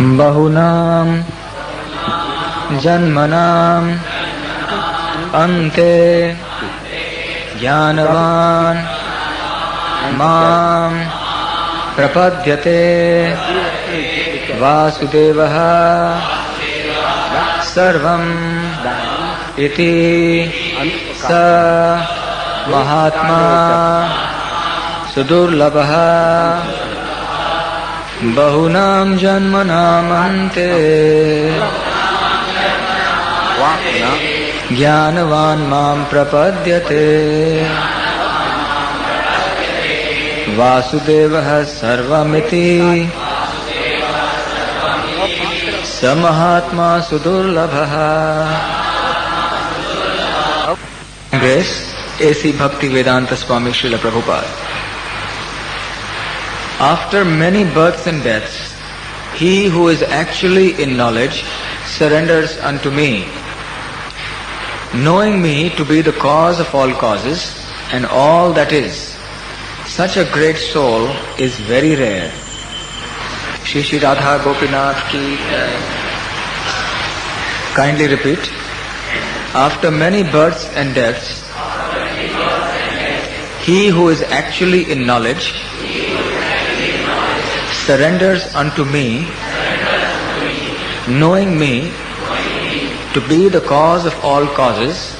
Bahunam Janmanam Ante Jnanavan Mam Prapadyate Vasudevaha Sarvam Iti Sa Mahatma Sudurlabha Bahunam Janmanam Ante Jnanavan Mam Prapadyate Vasudevaha Sarvamiti Samahatma Sudurlabha. Grace A.C. Bhakti Vedanta Swami Srila Prabhupada. After many births and deaths, he who is actually in knowledge surrenders unto me, knowing me to be the cause of all causes and all that is. Such a great soul is very rare. Shri Shri Radha Gopinath ki kindly repeat. After many births and deaths, he who is actually in knowledge surrenders unto me, knowing me to be the cause of all causes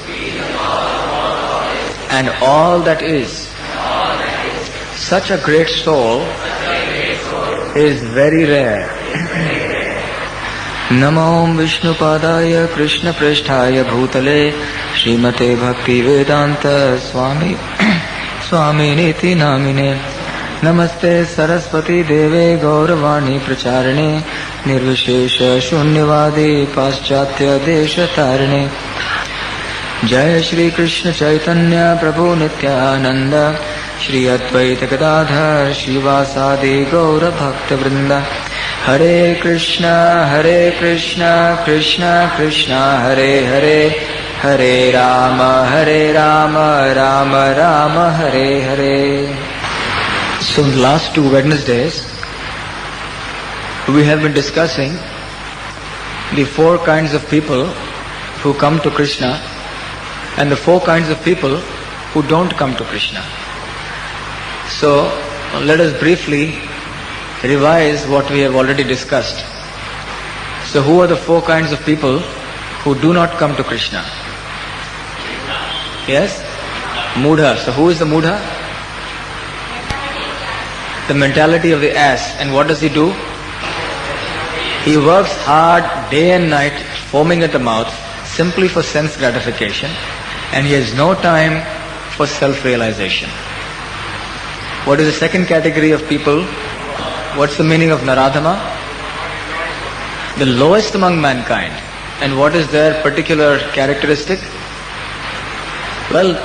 and all that is. Such a great soul is very rare. Namo Vishnu Padaya Krishna Prishthaya Bhutale Srimate Bhakti Vedanta Swami Niti Namine Namaste Saraswati Deve Gauravani Pracharane Nirvishesha Shunyavadi Paschatya Desha Tarane Jai Shri Krishna Chaitanya Prabhu Nityananda Shri Advaita Gadadhar Shivasadi Gaura Bhakta Vrinda Hare Krishna Krishna Krishna Hare Hare Hare Rama Rama Rama Hare Hare. So in the last 2 Wednesdays, we have been discussing the 4 kinds of people who come to Krishna and the 4 kinds of people who don't come to Krishna. So let us briefly revise what we have already discussed. So who are the 4 kinds of people who do not come to Krishna? Yes? Mudha. So who is the Mudha? The mentality of the ass. And what does he do? He works hard day and night, foaming at the mouth, simply for sense gratification, and he has no time for self-realization. What is the second category of people? What's the meaning of Naradhama? The lowest among mankind. And what is their particular characteristic? Well,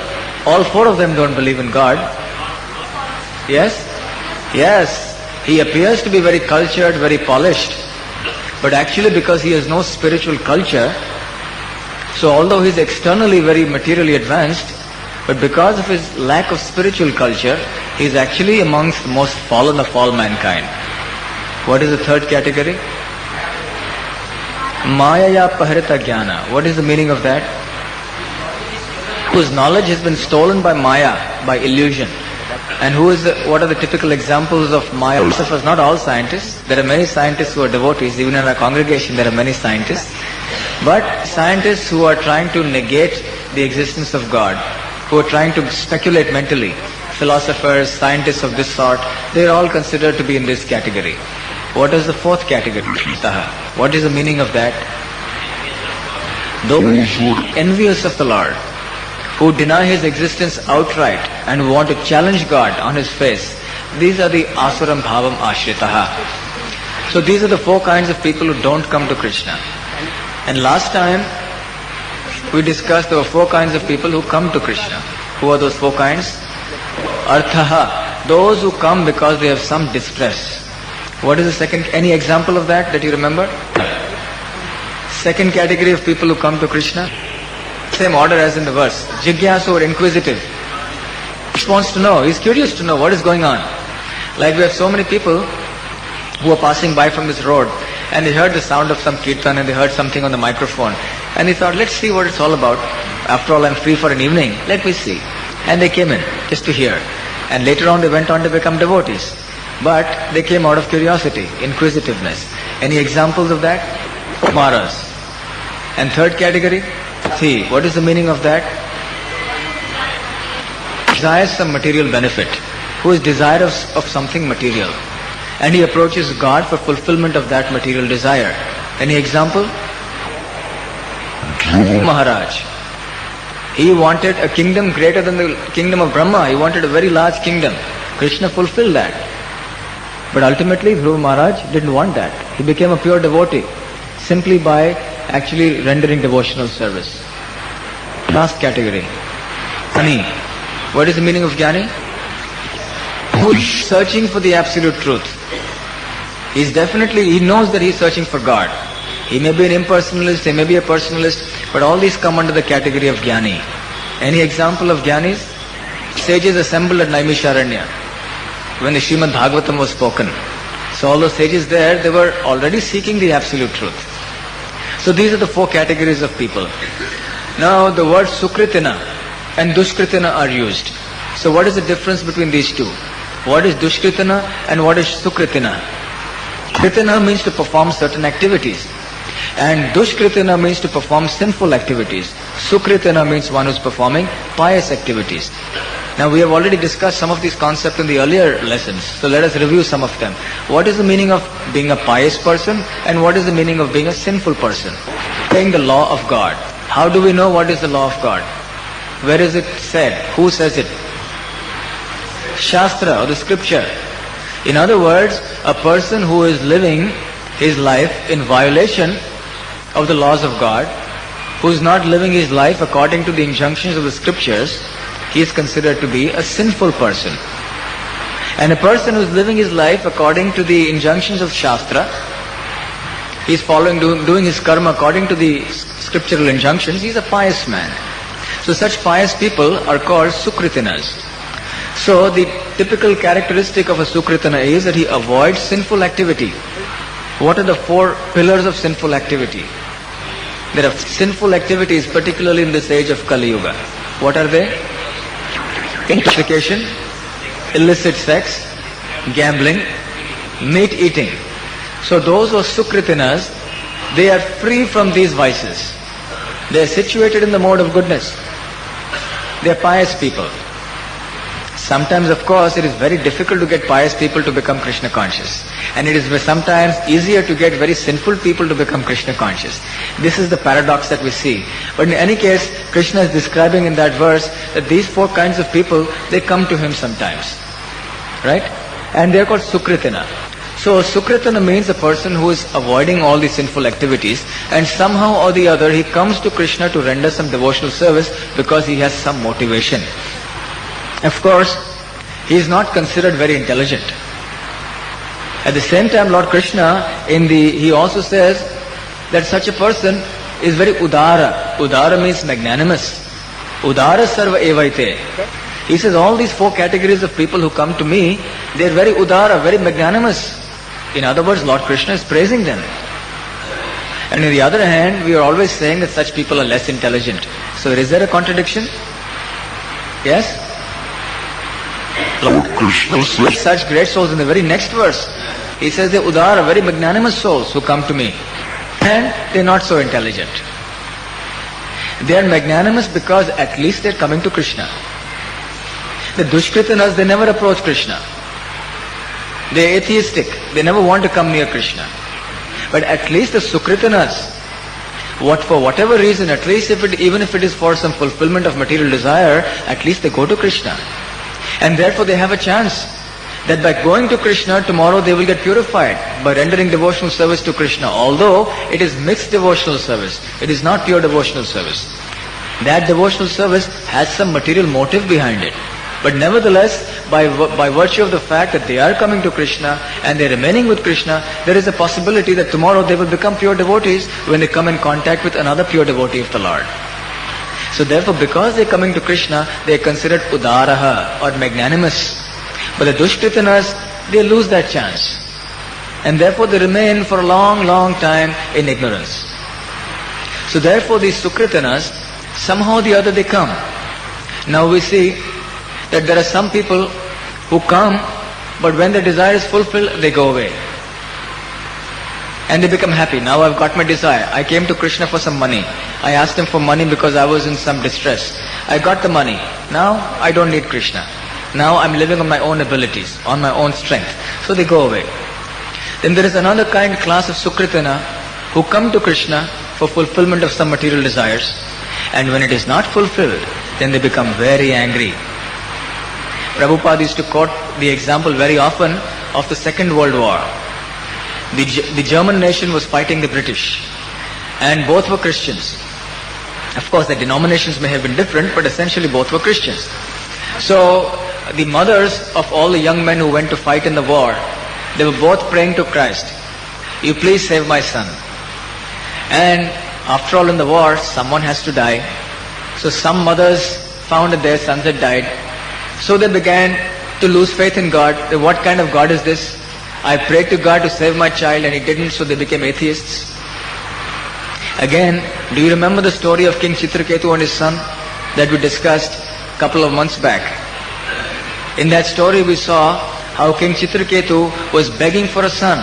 all 4 of them don't believe in God. Yes? Yes. He appears to be very cultured, very polished. But actually because he has no spiritual culture, so although he is externally very materially advanced, but because of his lack of spiritual culture, he is actually amongst the most fallen of all mankind. What is the third category? Mayaya pahrita jnana. What is the meaning of that? Whose knowledge has been stolen by Maya, by illusion. And what are the typical examples of Maya? Philosophers, not all scientists. There are many scientists who are devotees. Even in our congregation there are many scientists. But scientists who are trying to negate the existence of God, who are trying to speculate mentally, philosophers, scientists of this sort, they are all considered to be in this category. What is the 4th category? What is the meaning of that? Those who are envious of the Lord, who deny His existence outright and want to challenge God on His face, these are the asuram bhavam ashritaha. So these are the 4 kinds of people who don't come to Krishna. And last time we discussed there were 4 kinds of people who come to Krishna. Who are those 4 kinds? Arthaha, those who come because they have some distress. What is the second? Any example of that you remember? Second category of people who come to Krishna? Same order as in the verse. Jigyasu or inquisitive. He wants to know, he's curious to know what is going on. Like we have so many people who are passing by from this road and they heard the sound of some kirtan and they heard something on the microphone. And they thought, let's see what it's all about. After all, I'm free for an evening. Let me see. And they came in just to hear. And later on they went on to become devotees. But they came out of curiosity, inquisitiveness. Any examples of that? Maharaj. And third category? Bhakti. What is the meaning of that? Desires some material benefit. Who is desirous of something material. And he approaches God for fulfillment of that material desire. Any example? Maharaj. He wanted a kingdom greater than the kingdom of Brahma. He wanted a very large kingdom. Krishna fulfilled that. But ultimately Dhruva Maharaj didn't want that. He became a pure devotee simply by actually rendering devotional service. Last category. Jnani. What is the meaning of Jnani? Who is searching for the absolute truth. He knows that he is searching for God. He may be an impersonalist, he may be a personalist, but all these come under the category of Jnani. Any example of Jnanis? Sages assembled at Naimisharanya when the Srimad Bhagavatam was spoken. So all those sages there, they were already seeking the absolute truth. So these are the four categories of people. Now the words Sukritina and Dushkritina are used. So what is the difference between these two? What is Dushkritina and what is Sukritina? Kritina means to perform certain activities. And Dushkritina means to perform sinful activities. Sukritina means one who's performing pious activities. Now we have already discussed some of these concepts in the earlier lessons. So let us review some of them. What is the meaning of being a pious person and what is the meaning of being a sinful person? Saying the law of God. How do we know what is the law of God? Where is it said? Who says it? Shastra or the scripture. In other words, a person who is living his life in violation of the laws of God, who is not living his life according to the injunctions of the scriptures, he is considered to be a sinful person. And a person who is living his life according to the injunctions of Shastra, he is doing his karma according to the scriptural injunctions, he is a pious man. So such pious people are called Sukritinas. So the typical characteristic of a Sukritina is that he avoids sinful activity. What are the four pillars of sinful activity? There are sinful activities, particularly in this age of Kali Yuga. What are they? Intoxication, illicit sex, gambling, meat eating. So those who are Sukritinas, they are free from these vices. They are situated in the mode of goodness. They are pious people. Sometimes, of course, it is very difficult to get pious people to become Krishna conscious. And it is sometimes easier to get very sinful people to become Krishna conscious. This is the paradox that we see. But in any case, Krishna is describing in that verse that these four kinds of people, they come to him sometimes. Right? And they are called Sukritina. So Sukritina means a person who is avoiding all these sinful activities and somehow or the other he comes to Krishna to render some devotional service because he has some motivation. Of course, he is not considered very intelligent. At the same time, Lord Krishna, he also says that such a person is very udara. Udara means magnanimous. Udara sarva evaite. He says all these four categories of people who come to me, they are very udara, very magnanimous. In other words, Lord Krishna is praising them. And on the other hand, we are always saying that such people are less intelligent. So is there a contradiction? Yes? Such great souls in the very next verse. He says they udara, very magnanimous souls who come to me. And they are not so intelligent. They are magnanimous because at least they are coming to Krishna. The Dushkritinas, they never approach Krishna. They are atheistic. They never want to come near Krishna. But at least the Sukritinas, for whatever reason, at least even if it is for some fulfillment of material desire, at least they go to Krishna. And therefore they have a chance that by going to Krishna, tomorrow they will get purified by rendering devotional service to Krishna. Although it is mixed devotional service, it is not pure devotional service. That devotional service has some material motive behind it. But nevertheless, by virtue of the fact that they are coming to Krishna and they are remaining with Krishna, there is a possibility that tomorrow they will become pure devotees when they come in contact with another pure devotee of the Lord. So therefore, because they are coming to Krishna, they are considered udaraha or magnanimous. But the Dushkritinas, they lose that chance. And therefore they remain for a long, long time in ignorance. So therefore these Sukritanas, somehow or the other they come. Now we see that there are some people who come, but when their desire is fulfilled, they go away. And they become happy. Now I've got my desire. I came to Krishna for some money. I asked him for money because I was in some distress. I got the money. Now I don't need Krishna. Now I'm living on my own abilities, on my own strength. So they go away. Then there is another class of Sukritana who come to Krishna for fulfillment of some material desires. And when it is not fulfilled, then they become very angry. Prabhupada used to quote the example very often of the Second World War. The German nation was fighting the British, and both were Christians. Of course, the denominations may have been different, but essentially both were Christians. So, the mothers of all the young men who went to fight in the war, they were both praying to Christ, "You please save my son." And after all, in the war, someone has to die. So some mothers found that their sons had died. So they began to lose faith in God. What kind of God is this? I prayed to God to save my child and he didn't, so they became atheists. Again, do you remember the story of King Chitraketu and his son that we discussed a couple of months back? In that story we saw how King Chitraketu was begging for a son.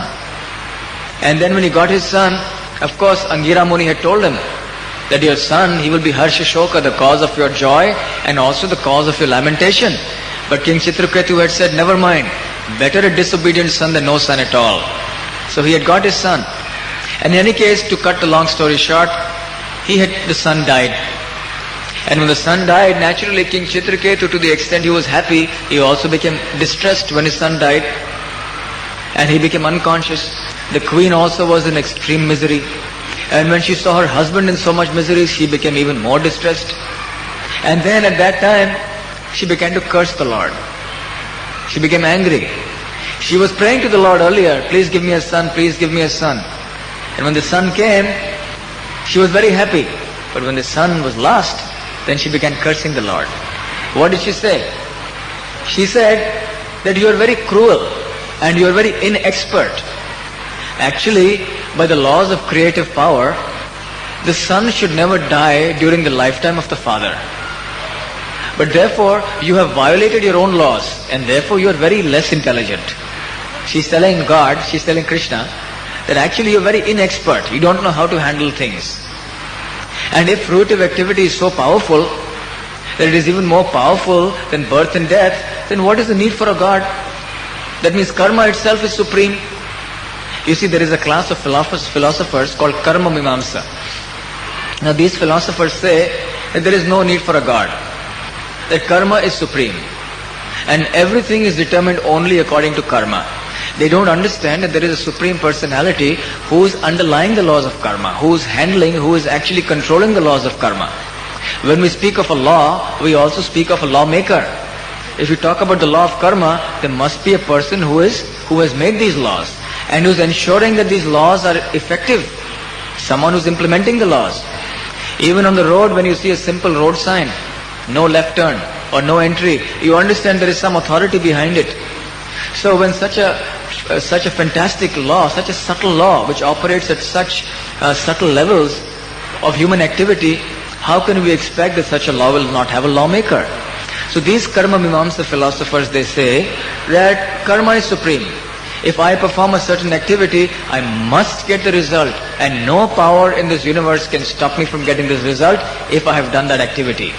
And then when he got his son, of course Angira Muni had told him that your son, he will be Harsha Shoka, the cause of your joy and also the cause of your lamentation. But King Chitraketu had said, never mind, better a disobedient son than no son at all. So he had got his son. And in any case, to cut the long story short, the son died. And when the son died, naturally King Chitraketu, to the extent he was happy, he also became distressed when his son died. And he became unconscious. The queen also was in extreme misery. And when she saw her husband in so much misery, she became even more distressed. And then at that time, she began to curse the Lord. She became angry. She was praying to the Lord earlier, please give me a son, please give me a son. And when the son came, she was very happy. But when the son was lost, then she began cursing the Lord. What did she say? She said that you are very cruel and you are very inexpert. Actually, by the laws of creative power, the son should never die during the lifetime of the father. But therefore, you have violated your own laws and therefore you are very less intelligent. She's telling God, she's telling Krishna, that actually you're very inexpert. You don't know how to handle things. And if fruitive activity is so powerful, that it is even more powerful than birth and death, then what is the need for a God? That means karma itself is supreme. You see, there is a class of philosophers called Karma Mimamsa. Now these philosophers say that there is no need for a God. That karma is supreme. And everything is determined only according to karma. They don't understand that there is a supreme personality who is underlying the laws of karma, who is handling, who is actually controlling the laws of karma. When we speak of a law, we also speak of a lawmaker. If you talk about the law of karma, there must be a person who has made these laws and who is ensuring that these laws are effective. Someone who is implementing the laws. Even on the road, when you see a simple road sign, no left turn or no entry, you understand there is some authority behind it. So when such a fantastic law, such a subtle law which operates at such subtle levels of human activity, how can we expect that such a law will not have a lawmaker? So these karma mimamsa philosophers, they say that karma is supreme. If I perform a certain activity, I must get the result, and no power in this universe can stop me from getting this result if I have done that activity.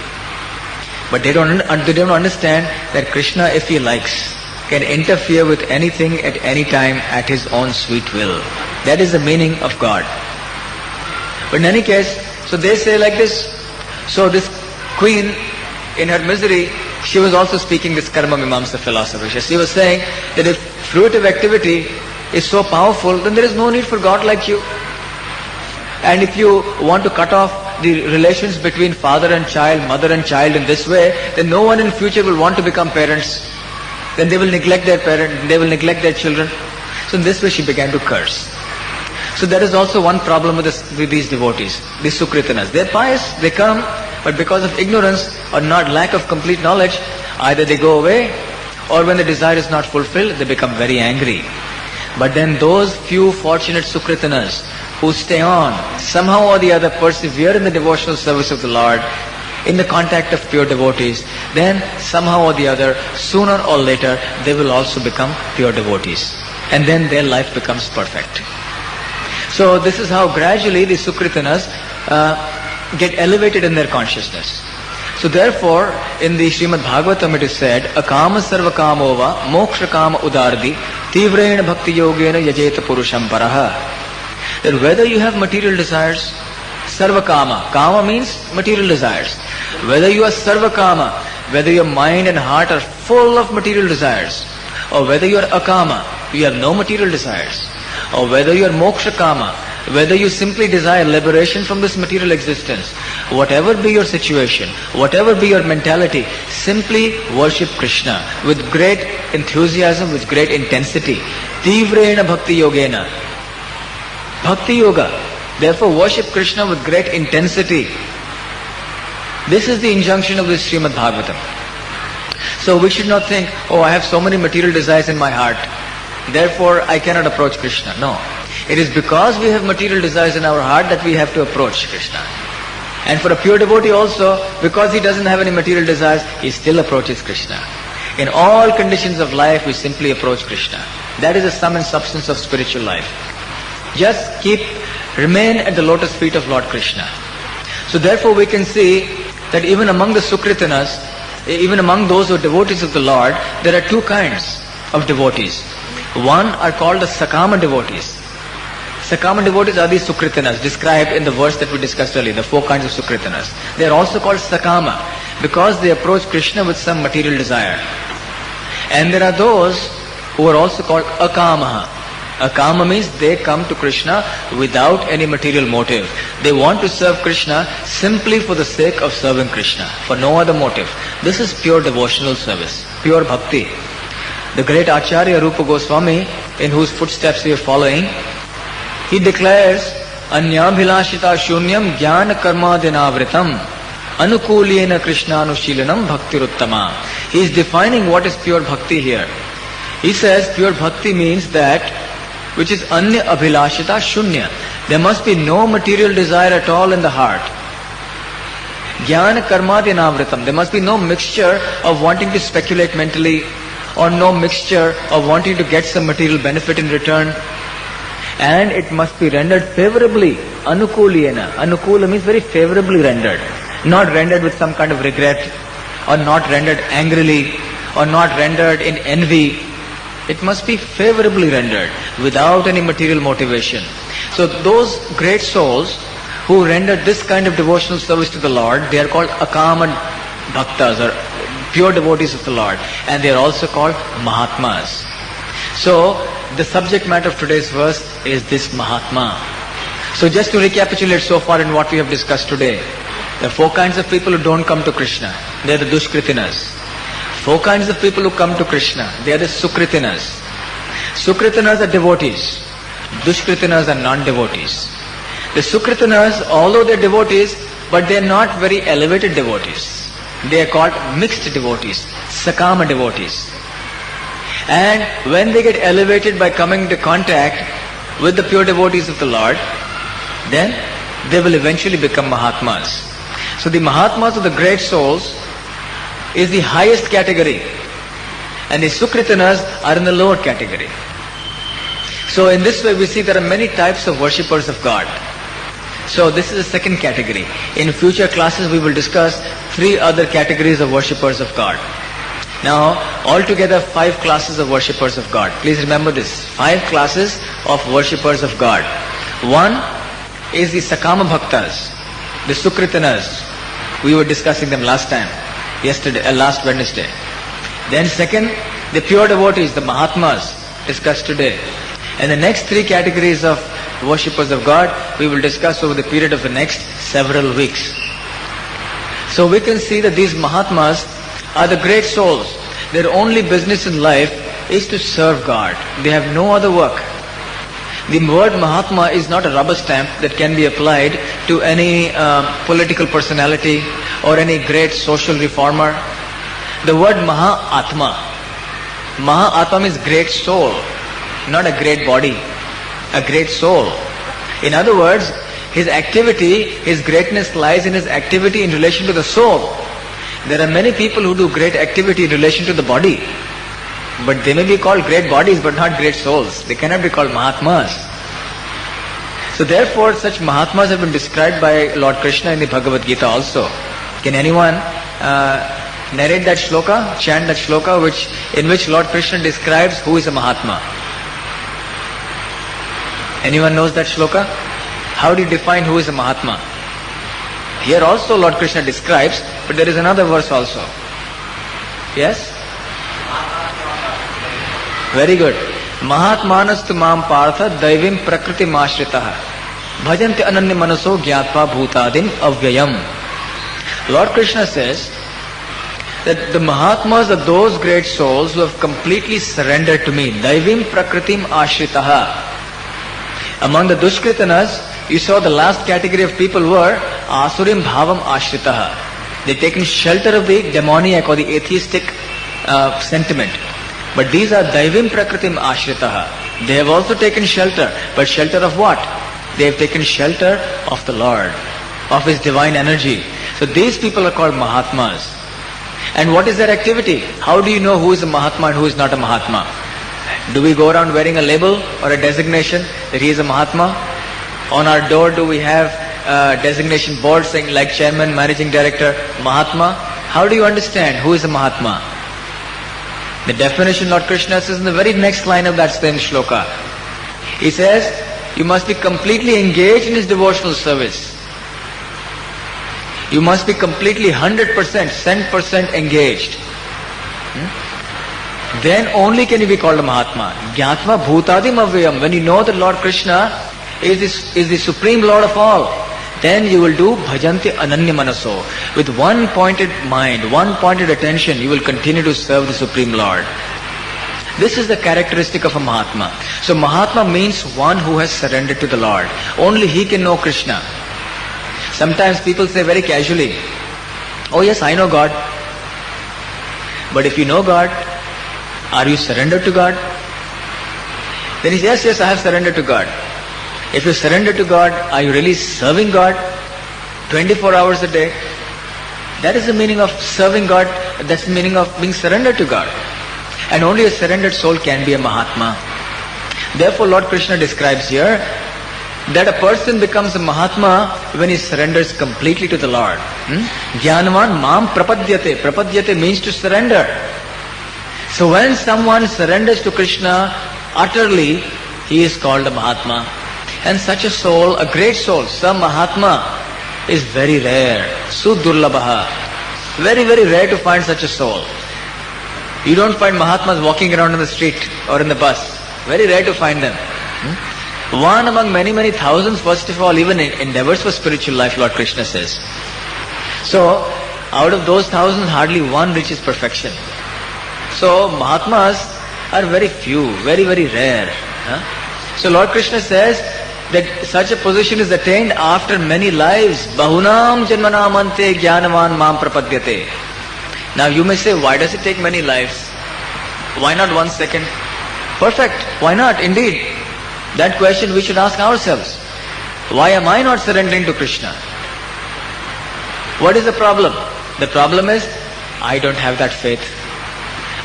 But they don't understand that Krishna, if he likes, can interfere with anything at any time at his own sweet will. That is the meaning of God. But in any case, so they say like this. So this queen, in her misery, she was also speaking this karma mimamsa philosophy. She was saying that if fruitive activity is so powerful, then there is no need for God like you. And if you want to cut off the relations between father and child, mother and child in this way, then no one in future will want to become parents. Then they will neglect their parents, they will neglect their children. So in this way she began to curse. So there is also one problem with these devotees, these Sukritanas. They're pious, they come, but because of ignorance or not lack of complete knowledge, either they go away, or when the desire is not fulfilled, they become very angry. But then those few fortunate Sukritanas who stay on, somehow or the other persevere in the devotional service of the Lord, in the contact of pure devotees, then somehow or the other, sooner or later, they will also become pure devotees. And then their life becomes perfect. So this is how gradually the Sukritanas get elevated in their consciousness. So therefore, in the Srimad Bhagavatam it is said, Akama sarva kamova moksha kama udardi tivrena bhakti yogena yajeta purusham paraha. That whether you have material desires, sarva kama, kama means material desires. Whether you are sarva kama, whether your mind and heart are full of material desires, or whether you are akama, you have no material desires, or whether you are moksha kama, whether you simply desire liberation from this material existence, whatever be your situation, whatever be your mentality, simply worship Krishna with great enthusiasm, with great intensity. Tivrena bhakti yogena. Bhakti yoga. Therefore worship Krishna with great intensity. This is the injunction of this Srimad Bhagavatam. So we should not think, oh, I have so many material desires in my heart, therefore I cannot approach Krishna. No. It is because we have material desires in our heart that we have to approach Krishna. And for a pure devotee also, because he doesn't have any material desires, he still approaches Krishna. In all conditions of life, we simply approach Krishna. That is the sum and substance of spiritual life. Just remain at the lotus feet of Lord Krishna. So therefore we can see that even among the Sukritanas, even among those who are devotees of the Lord, there are two kinds of devotees. One are called the Sakama devotees. Sakama devotees are these Sukritanas described in the verse that we discussed earlier, the four kinds of Sukritanas. They are also called Sakama because they approach Krishna with some material desire. And there are those who are also called Akamaha. Akama means they come to Krishna without any material motive. They want to serve Krishna simply for the sake of serving Krishna, for no other motive. This is pure devotional service, pure bhakti. The great Acharya Rupa Goswami, in whose footsteps we are following, he declares, Anyabhilashita shunyam jnana karma dinavritam anukulyena krishnanushilanam bhaktiruttama. He is defining what is pure bhakti here. He says pure bhakti means that which is anya abhilashita shunya. There must be no material desire at all in the heart. Jnana karma dinavritam. There must be no mixture of wanting to speculate mentally, or no mixture of wanting to get some material benefit in return. And it must be rendered favorably, anukulyena. Anukula means very favorably rendered. Not rendered with some kind of regret, or not rendered angrily, or not rendered in envy. It must be favorably rendered, without any material motivation. So those great souls who render this kind of devotional service to the Lord, they are called Akama Bhaktas, or pure devotees of the Lord. And they are also called Mahatmas. So, the subject matter of today's verse is this Mahatma. So just to recapitulate so far in what we have discussed today, there are four kinds of people who don't come to Krishna. They are the Dushkritinas. Four kinds of people who come to Krishna. They are the Sukritinas. Sukritinas are devotees. Dushkritinas are non-devotees. The Sukritinas, although they are devotees, but they are not very elevated devotees. They are called mixed devotees, Sakama devotees. And when they get elevated by coming into contact with the pure devotees of the Lord, then they will eventually become Mahatmas. So the Mahatmas of the great souls is the highest category, and the Sukritanas are in the lower category. So in this way we see there are many types of worshippers of God. So this is the second category. In future classes we will discuss three other categories of worshippers of God. Now, altogether 5 classes of worshippers of God. Please remember this. 5 classes of worshippers of God. One is the Sakama Bhaktas, the Sukritanas. We were discussing them last Wednesday. Then second, the pure devotees, the Mahatmas, discussed today. And the next 3 categories of worshippers of God, we will discuss over the period of the next several weeks. So we can see that these Mahatmas are the great souls. Their only business in life is to serve God. They have no other work. The word Mahatma is not a rubber stamp that can be applied to any political personality or any great social reformer. The word Mahatma. Mahatma means great soul. not a great body, a great soul. In other words, his activity, his greatness lies in his activity in relation to the soul. There are many people who do great activity in relation to the body, but they may be called great bodies but not great souls. They cannot be called Mahatmas. So therefore, such Mahatmas have been described by Lord Krishna in the Bhagavad Gita also. Can anyone narrate that shloka, chant that shloka in which Lord Krishna describes who is a Mahatma? Anyone knows that shloka? How do you define who is a Mahatma? Here also Lord Krishna describes, but there is another verse also. Yes? Very good. Mahatmanastu mam partha daivim prakriti mashritaha bhajanti ananya manaso gyatva bhutadim avyayam. Lord Krishna says that the Mahatmas are those great souls who have completely surrendered to me. Daivim prakritim ashritaha. Among the Dushkritanas, you saw the last category of people were asurim bhavam ashritaha. They've taken shelter of the demoniac or the atheistic sentiment. But these are daivim prakritim ashritaha. They have also taken shelter. But shelter of what? They have taken shelter of the Lord, of His divine energy. So these people are called Mahatmas. And what is their activity? How do you know who is a Mahatma and who is not a Mahatma? Do we go around wearing a label or a designation that he is a Mahatma? On our door do we have a designation board saying like chairman, managing director, Mahatma? How do you understand who is a Mahatma? The definition Lord Krishna says in the very next line of that same shloka. He says, you must be completely engaged in his devotional service. You must be completely 100%, 100% engaged. Then only can you be called a Mahatma. Gyatva bhutadim avyayam. When you know that Lord Krishna is the supreme Lord of all, then you will do bhajanti ananya manaso. With one pointed mind, one pointed attention, you will continue to serve the Supreme Lord. This is the characteristic of a Mahatma. So Mahatma means one who has surrendered to the Lord. Only he can know Krishna. Sometimes people say very casually, oh yes, I know God. But if you know God, are you surrendered to God? Then he says, yes, I have surrendered to God. If you surrender to God, are you really serving God 24 hours a day? That is the meaning of serving God. That's the meaning of being surrendered to God. And only a surrendered soul can be a Mahatma. Therefore, Lord Krishna describes here that a person becomes a Mahatma when he surrenders completely to the Lord. Jnanavan mam prapadyate. Prapadyate means to surrender. So when someone surrenders to Krishna utterly, he is called a Mahatma. And such a soul, a great soul, some Mahatma, is very rare. Sudurlabha. Very, very rare to find such a soul. You don't find Mahatmas walking around in the street or in the bus. Very rare to find them. One among many, many thousands, first of all, even endeavors for spiritual life, Lord Krishna says. So, out of those thousands, hardly one reaches perfection. So, Mahatmas are very few, very, very rare. So, Lord Krishna says that such a position is attained after many lives. Bahunam janmanam ante jnanavan mam prapadyate. Now, you may say, why does it take many lives? Why not 1 second? Perfect. Why not? Indeed. That question we should ask ourselves. Why am I not surrendering to Krishna? What is the problem? The problem is, I don't have that faith.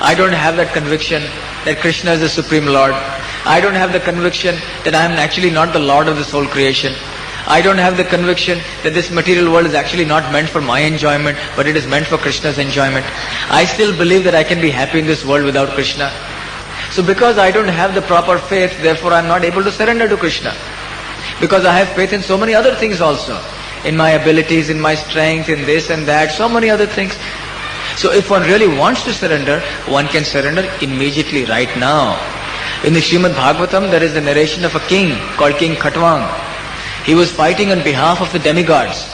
I don't have that conviction that Krishna is the Supreme Lord. I don't have the conviction that I am actually not the Lord of this whole creation. I don't have the conviction that this material world is actually not meant for my enjoyment, but it is meant for Krishna's enjoyment. I still believe that I can be happy in this world without Krishna. So because I don't have the proper faith, therefore I am not able to surrender to Krishna. Because I have faith in so many other things also. In my abilities, in my strength, in this and that, so many other things. So if one really wants to surrender, one can surrender immediately, right now. In the Srimad Bhagavatam, there is a narration of a king called King Khatwang. He was fighting on behalf of the demigods.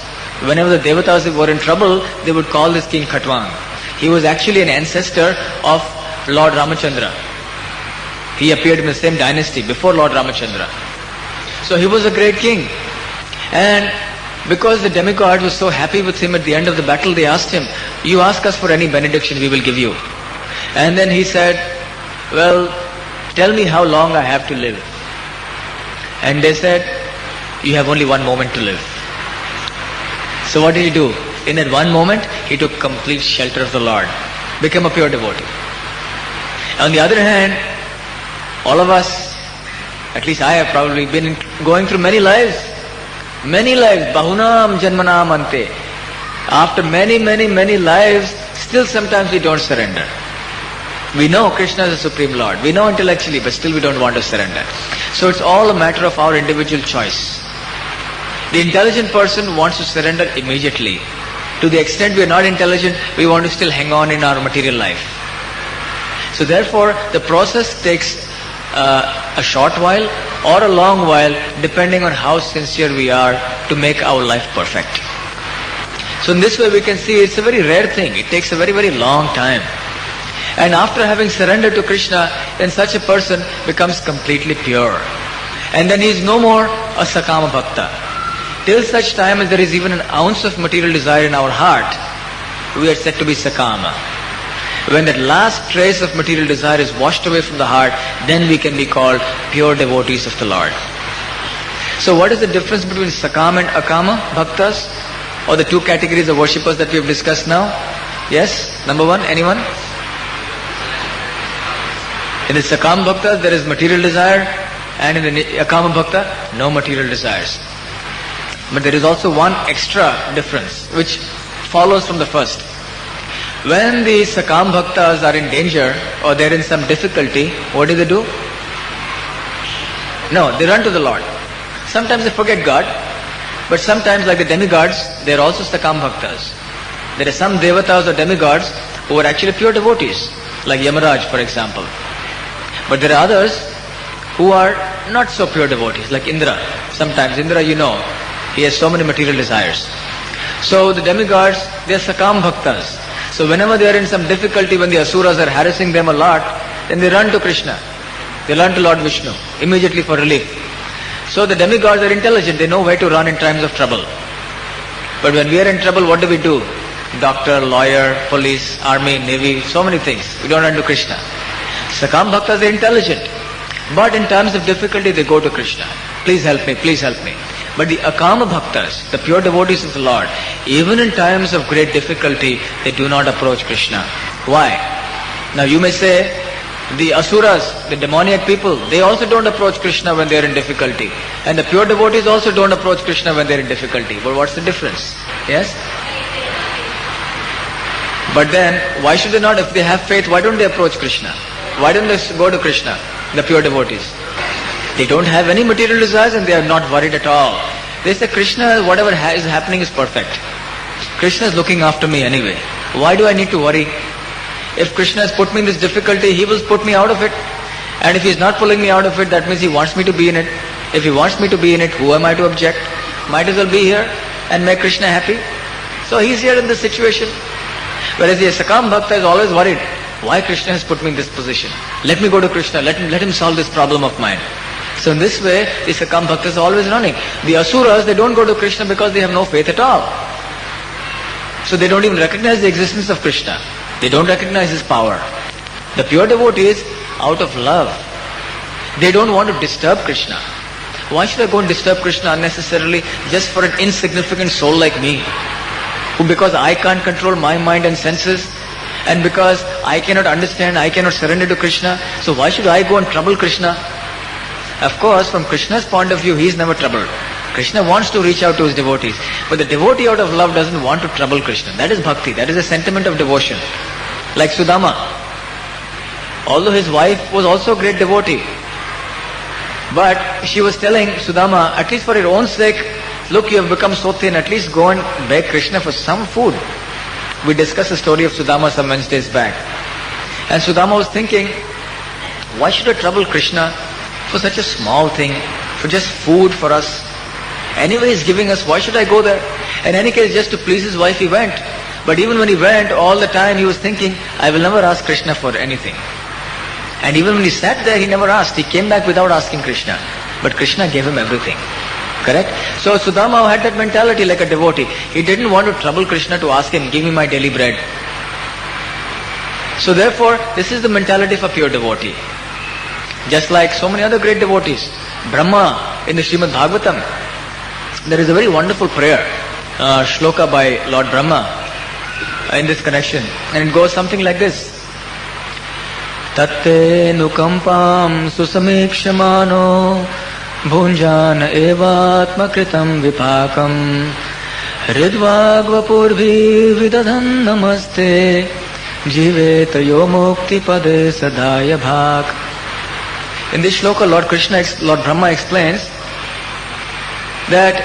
Whenever the devatas were in trouble, they would call this King Khatwang. He was actually an ancestor of Lord Ramachandra. He appeared in the same dynasty before Lord Ramachandra. So he was a great king. And because the demigods were so happy with him at the end of the battle, they asked him, you ask us for any benediction, we will give you. And then he said, well, tell me how long I have to live. And they said, you have only one moment to live. So what did he do? In that one moment, he took complete shelter of the Lord, became a pure devotee. On the other hand, all of us, at least I have probably been going through many lives, bahunam janmanam ante. After many lives, still sometimes we don't surrender. We know Krishna is the Supreme Lord. We know intellectually, but still we don't want to surrender. So it's all a matter of our individual choice. The intelligent person wants to surrender immediately. To the extent we are not intelligent, we want to still hang on in our material life. So therefore, the process takes a short while or a long while, depending on how sincere we are to make our life perfect. So in this way we can see it's a very rare thing. It takes a very long time. And after having surrendered to Krishna, then such a person becomes completely pure. And then he is no more a Sakama Bhakta. Till such time as there is even an ounce of material desire in our heart, we are said to be Sakama. When that last trace of material desire is washed away from the heart, then we can be called pure devotees of the Lord. So what is the difference between Sakama and Akama Bhaktas? Or the two categories of worshippers that we have discussed now? Yes? Number one, anyone? In the Sakama Bhaktas there is material desire, and in the Akama Bhakta, no material desires. But there is also one extra difference which follows from the first. When the Sakam Bhaktas are in danger or they are in some difficulty, what do? No, they run to the Lord. Sometimes they forget God, but sometimes, like the demigods, they are also Sakam Bhaktas. There are some devatas or demigods who are actually pure devotees, like Yamaraj, for example. But there are others who are not so pure devotees, like Indra. Sometimes Indra, he has so many material desires. So the demigods, they are Sakam Bhaktas. So whenever they are in some difficulty, when the asuras are harassing them a lot, then they run to Krishna. They run to Lord Vishnu immediately for relief. So the demigods are intelligent. They know where to run in times of trouble. But when we are in trouble, what do? Doctor, lawyer, police, army, navy, so many things. We don't run to Krishna. Sakam Bhaktas are intelligent. But in times of difficulty, they go to Krishna. Please help me, please help me. But the Akama Bhaktas, the pure devotees of the Lord, even in times of great difficulty, they do not approach Krishna. Why? Now you may say, the Asuras, the demoniac people, they also don't approach Krishna when they are in difficulty. And the pure devotees also don't approach Krishna when they are in difficulty. But what's the difference? Yes? But then, why should they not? If they have faith, why don't they approach Krishna? Why don't they go to Krishna, the pure devotees? They don't have any material desires and they are not worried at all. They say, Krishna, whatever is happening is perfect. Krishna is looking after me anyway. Why do I need to worry? If Krishna has put me in this difficulty, He will put me out of it. And if He is not pulling me out of it, that means He wants me to be in it. If He wants me to be in it, who am I to object? Might as well be here and make Krishna happy. So He is here in this situation. Whereas the Sakam Bhakta is always worried. Why Krishna has put me in this position? Let me go to Krishna. Let him solve this problem of mine. So in this way, the Sakam Bhaktas are always running. The Asuras, they don't go to Krishna because they have no faith at all. So they don't even recognize the existence of Krishna. They don't recognize His power. The pure devotees, out of love, they don't want to disturb Krishna. Why should I go and disturb Krishna unnecessarily just for an insignificant soul like me? Who, because I can't control my mind and senses, and because I cannot understand, I cannot surrender to Krishna, so why should I go and trouble Krishna? Of course, from Krishna's point of view, he is never troubled. Krishna wants to reach out to his devotees. But the devotee out of love doesn't want to trouble Krishna. That is bhakti. That is a sentiment of devotion. Like Sudama. Although his wife was also a great devotee. But she was telling Sudama, at least for your own sake, look, you have become so thin, at least go and beg Krishna for some food. We discussed the story of Sudama some Wednesdays back. And Sudama was thinking, why should I trouble Krishna for such a small thing, for just food for us? Anyway, he's giving us, why should I go there? In any case, just to please his wife, he went. But even when he went, all the time he was thinking, I will never ask Krishna for anything. And even when he sat there, he never asked. He came back without asking Krishna. But Krishna gave him everything. Correct? So Sudama had that mentality like a devotee. He didn't want to trouble Krishna to ask him, give me my daily bread. So therefore, this is the mentality of a pure devotee. Just like so many other great devotees. Brahma in the Srimad Bhagavatam, there is a very wonderful prayer, shloka by Lord Brahma in this connection. And it goes something like this. Tatte nukampam susamekshamano bhunjana evatma kritam vipakam hridvagvapurvi vidadhan namaste jiveta yo mukti pade sadaya bhak. In this shloka, Lord Brahma explains that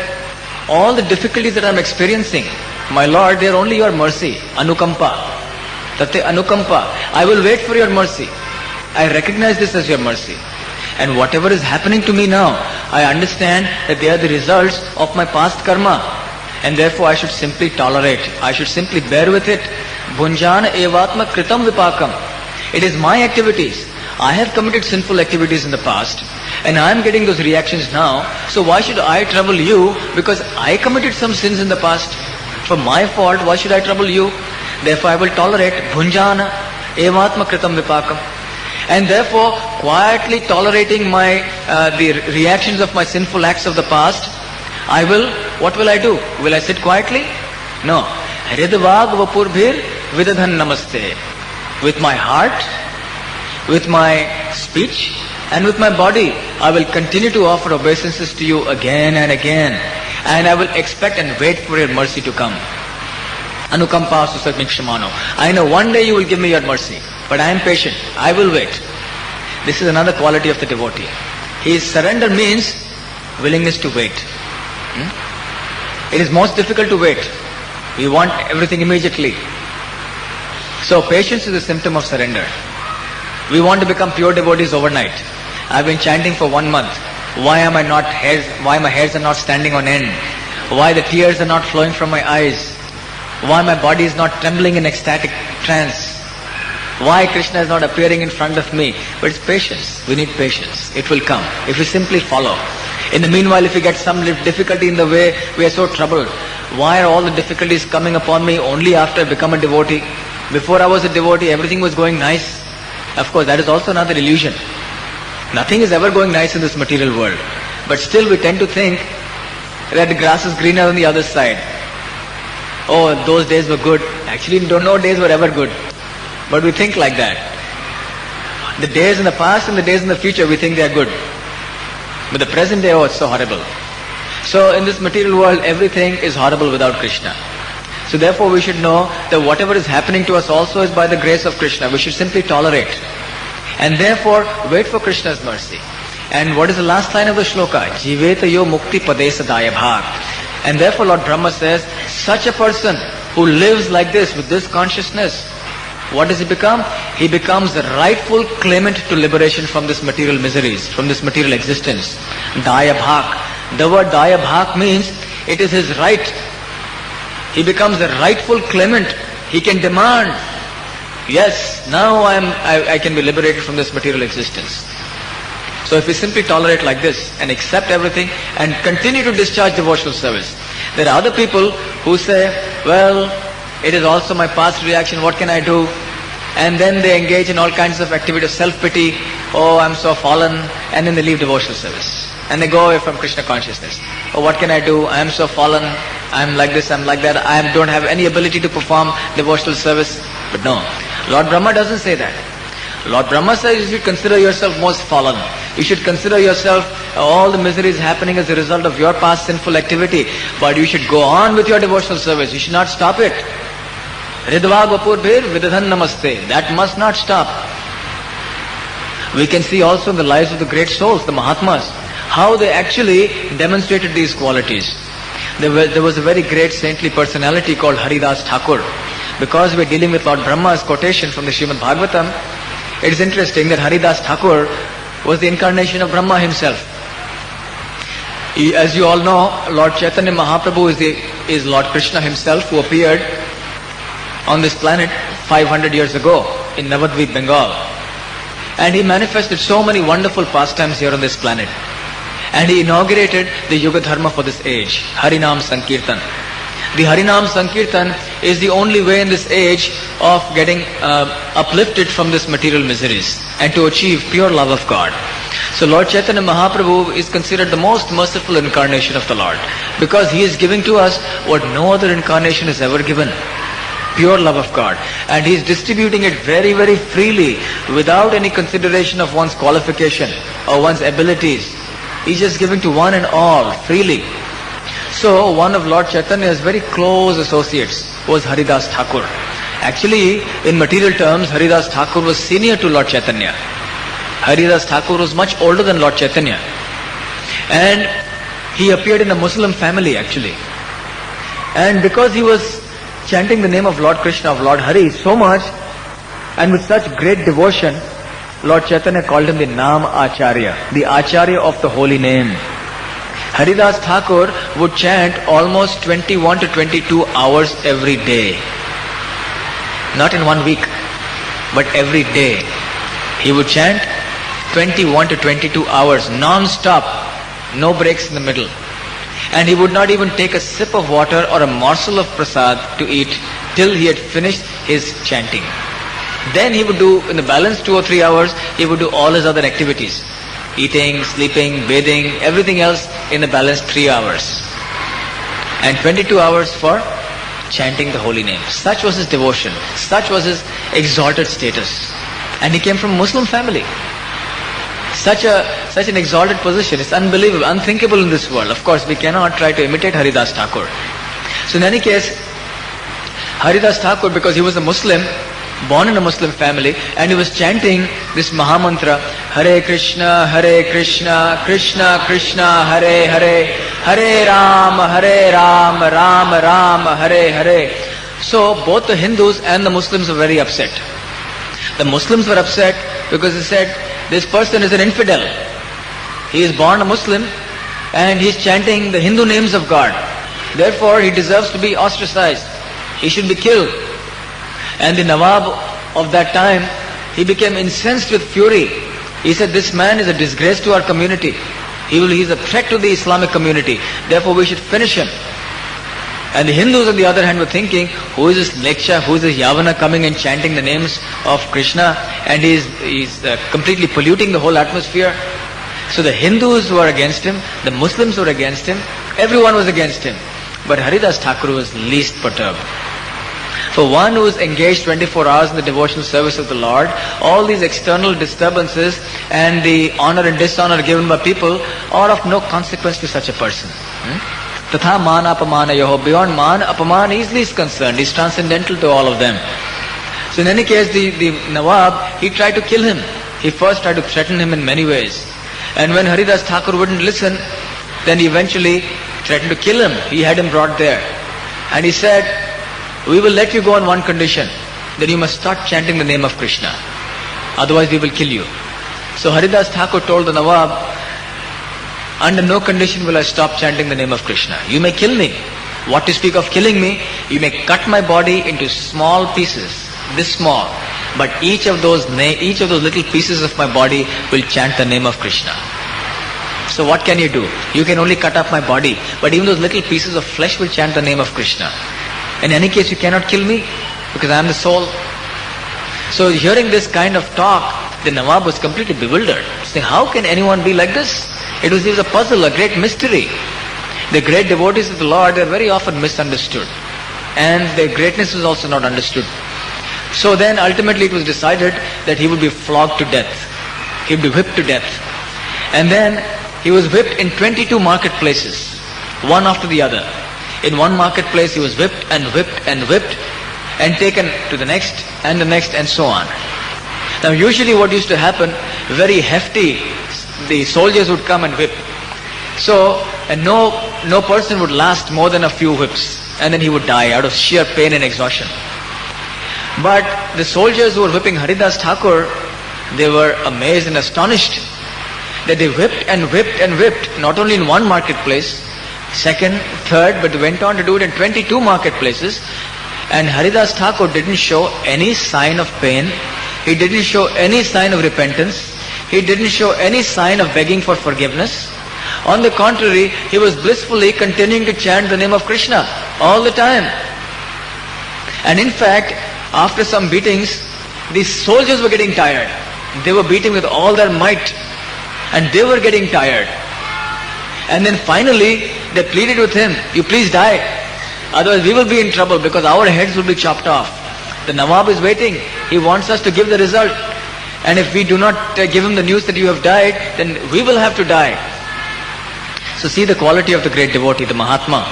all the difficulties that I am experiencing, my Lord, they are only your mercy, anukampa. Tate anukampa. I will wait for your mercy. I recognize this as your mercy. And whatever is happening to me now, I understand that they are the results of my past karma. And therefore I should simply tolerate. I should simply bear with it. Bhunjana evatma kritam vipakam. It is my activities. I have committed sinful activities in the past and I am getting those reactions now. So why should I trouble you because I committed some sins in the past? For my fault, why should I trouble you? Therefore I will tolerate bhunjana evatma kritam vipakam. And therefore, quietly tolerating the reactions of my sinful acts of the past, what will I do? Will I sit quietly? No. Hridvag vapurbhir vidadhan namaste. With my heart, with my speech, and with my body, I will continue to offer obeisances to you again and again. And I will expect and wait for your mercy to come. Anukampa susamekshamano. I know one day you will give me your mercy. But I am patient. I will wait. This is another quality of the devotee. His surrender means willingness to wait. It is most difficult to wait. We want everything immediately. So patience is a symptom of surrender. We want to become pure devotees overnight. I've been chanting for 1 month. Why my hairs are not standing on end? Why the tears are not flowing from my eyes? Why my body is not trembling in ecstatic trance? Why Krishna is not appearing in front of me? But it's patience. We need patience. It will come if we simply follow. In the meanwhile, if we get some difficulty in the way, we are so troubled. Why are all the difficulties coming upon me only after I become a devotee? Before I was a devotee, everything was going nice. Of course, that is also another illusion. Nothing is ever going nice in this material world. But still we tend to think that the grass is greener on the other side. Oh, those days were good. Actually, no days were ever good. But we think like that. The days in the past and the days in the future, we think they are good. But the present day, oh, it's so horrible. So in this material world, everything is horrible without Krishna. So therefore we should know that whatever is happening to us also is by the grace of Krishna. We should simply tolerate. And therefore wait for Krishna's mercy. And what is the last line of the shloka? Jiveta yo mukti pade sadaya bhak. And therefore Lord Brahma says, such a person who lives like this, with this consciousness, what does he become? He becomes the rightful claimant to liberation from this material miseries, from this material existence. Daya bhak. The word daya bhak means it is his right. He becomes the rightful claimant. He can demand, yes, now I can be liberated from this material existence. So if we simply tolerate like this and accept everything and continue to discharge devotional service, there are other people who say, well, it is also my past reaction, what can I do? And then they engage in all kinds of activity of self-pity. Oh, I'm so fallen. And then they leave devotional service. And they go away from Krishna consciousness. Oh, what can I do? I am so fallen. I'm like this, I'm like that. I don't have any ability to perform devotional service. But no, Lord Brahma doesn't say that. Lord Brahma says you should consider yourself most fallen. You should consider yourself all the miseries happening as a result of your past sinful activity. But you should go on with your devotional service. You should not stop it. Hridvag vapurbhir vidadhan namaste. That must not stop. We can see also in the lives of the great souls, the Mahatmas, how they actually demonstrated these qualities. There was a very great saintly personality called Haridas Thakur. Because we are dealing with Lord Brahma's quotation from the Srimad Bhagavatam, it is interesting that Haridas Thakur was the incarnation of Brahma himself. As you all know, Lord Chaitanya Mahaprabhu is Lord Krishna himself, who appeared on this planet 500 years ago in Navadvip, Bengal. And he manifested so many wonderful pastimes here on this planet. And he inaugurated the Yuga Dharma for this age, Harinam Sankirtan. The Harinam Sankirtan is the only way in this age of getting uplifted from this material miseries and to achieve pure love of God. So Lord Chaitanya Mahaprabhu is considered the most merciful incarnation of the Lord, because he is giving to us what no other incarnation has ever given. Pure love of God. And he is distributing it very, very freely, without any consideration of one's qualification or one's abilities. He is just giving to one and all, freely. So one of Lord Chaitanya's very close associates was Haridas Thakur. Actually, in material terms, Haridas Thakur was senior to Lord Chaitanya. Haridas Thakur was much older than Lord Chaitanya. And he appeared in a Muslim family actually. And because he was chanting the name of Lord Krishna, of Lord Hari so much and with such great devotion, Lord Chaitanya called him the Nam Acharya, the Acharya of the holy name. Haridas Thakur would chant almost 21 to 22 hours every day. Not in 1 week, but every day. He would chant 21 to 22 hours non-stop, no breaks in the middle. And he would not even take a sip of water or a morsel of prasad to eat till he had finished his chanting. Then he would do, in the balance 2 or 3 hours, he would do all his other activities. Eating, sleeping, bathing, everything else in the balance 3 hours. And 22 hours for chanting the holy name. Such was his devotion. Such was his exalted status. And he came from a Muslim family. Such an exalted position. It's unbelievable, unthinkable in this world. Of course, we cannot try to imitate Haridas Thakur. So in any case, Haridas Thakur, because he was a Muslim, born in a Muslim family, and he was chanting this Mahamantra, Hare Krishna, Krishna Krishna, Hare Hare, Hare Ram, Ram Ram, Hare Hare. So both the Hindus and the Muslims were very upset. The Muslims were upset because they said, this person is an infidel. He is born a Muslim and he is chanting the Hindu names of God. Therefore, he deserves to be ostracized. He should be killed. And the Nawab of that time, he became incensed with fury. He said, this man is a disgrace to our community. He is a threat to the Islamic community. Therefore, we should finish him. And the Hindus on the other hand were thinking, who is this Leksha, who is this Yavana coming and chanting the names of Krishna, and he is completely polluting the whole atmosphere. So the Hindus were against him, the Muslims were against him, everyone was against him. But Haridas Thakur was least perturbed. For one who is engaged 24 hours in the devotional service of the Lord, all these external disturbances and the honor and dishonor given by people are of no consequence to such a person. Tatha mana apamana yoho. Beyond man, apaman easily is concerned. He is transcendental to all of them. So in any case, the Nawab, he tried to kill him. He first tried to threaten him in many ways. And when Haridas Thakur wouldn't listen, then he eventually threatened to kill him. He had him brought there. And he said, we will let you go on one condition, that you must start chanting the name of Krishna. Otherwise we will kill you. So Haridas Thakur told the Nawab, under no condition will I stop chanting the name of Krishna. You may kill me. What to speak of killing me? You may cut my body into small pieces, this small. But each of those little pieces of my body will chant the name of Krishna. So what can you do? You can only cut up my body, but even those little pieces of flesh will chant the name of Krishna. In any case, you cannot kill me, because I am the soul. So hearing this kind of talk, the Nawab was completely bewildered. Saying, how can anyone be like this? It was a puzzle, a great mystery. The great devotees of the Lord are very often misunderstood. And their greatness was also not understood. So then ultimately it was decided that he would be flogged to death. He would be whipped to death. And then he was whipped in 22 marketplaces, one after the other. In one marketplace he was whipped and whipped and whipped and taken to the next and so on. Now usually what used to happen, very hefty, the soldiers would come and whip. So, and no person would last more than a few whips, and then he would die out of sheer pain and exhaustion. But the soldiers who were whipping Haridas Thakur, they were amazed and astonished that they whipped and whipped and whipped, not only in one marketplace, second, third, but they went on to do it in 22 marketplaces. And Haridas Thakur didn't show any sign of pain. He didn't show any sign of repentance. He didn't show any sign of begging for forgiveness. On the contrary, he was blissfully continuing to chant the name of Krishna all the time. And in fact, after some beatings, the soldiers were getting tired. They were beating with all their might, and they were getting tired. And then finally, they pleaded with him, "You please die. Otherwise we will be in trouble because our heads will be chopped off. The Nawab is waiting. He wants us to give the result. And if we do not give him the news that you have died, then we will have to die." So see the quality of the great devotee, the Mahatma,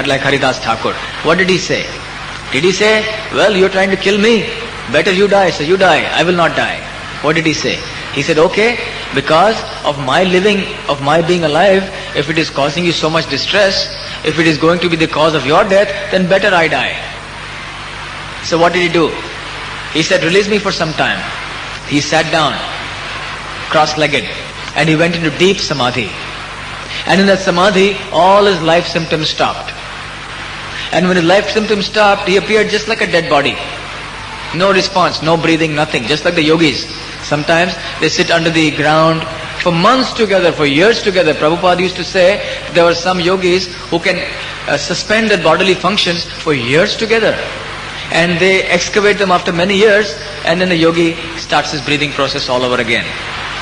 like Haridas Thakur. What did he say? Did he say, "Well, you're trying to kill me. Better you die, so you die. I will not die." What did he say? He said, "Okay, because of my living, of my being alive, if it is causing you so much distress, if it is going to be the cause of your death, then better I die." So what did he do? He said, "Release me for some time." He sat down, cross-legged, and he went into deep samadhi. And in that samadhi, all his life symptoms stopped. And when his life symptoms stopped, he appeared just like a dead body. No response, no breathing, nothing, just like the yogis. Sometimes they sit under the ground for months together, for years together. Prabhupada used to say there were some yogis who can suspend their bodily functions for years together. And they excavate them after many years, and then the yogi starts his breathing process all over again.